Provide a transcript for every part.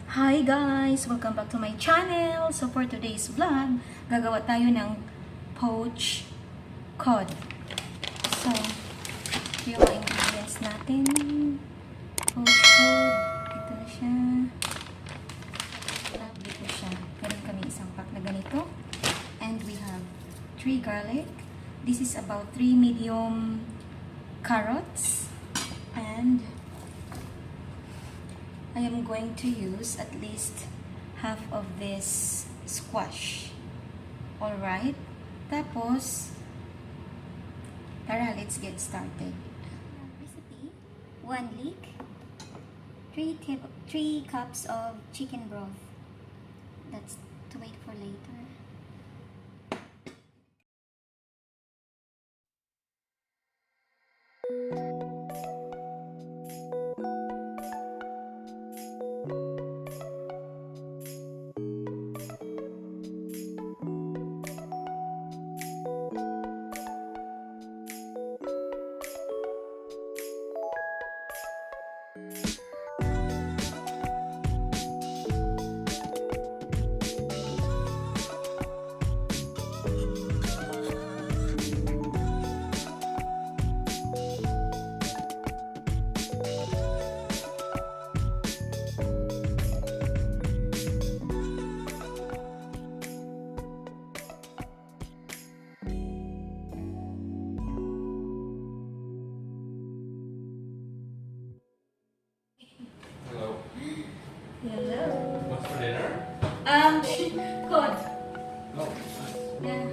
Hi guys! Welcome back to my channel! So for today's vlog, gagawa tayo ng poached cod. So, ito yung mga ingredients natin. Poached cod. Ito na siya. Dito siya. Meron kami isang pack na ganito. And we have 3 garlic. This is about 3 medium carrots. And I am going to use at least half of this squash. Alright? Tapos, tara, let's get started. Recipe, 1 leek, 3 cups of chicken broth. That's to wait for later. Hello. What's for dinner? Cod. Oh, Yeah.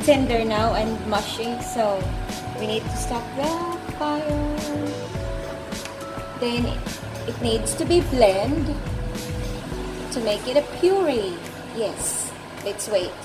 Tender now and mushy, so we need to stop the fire. Then it needs to be blended to make it a puree. Yes, let's wait.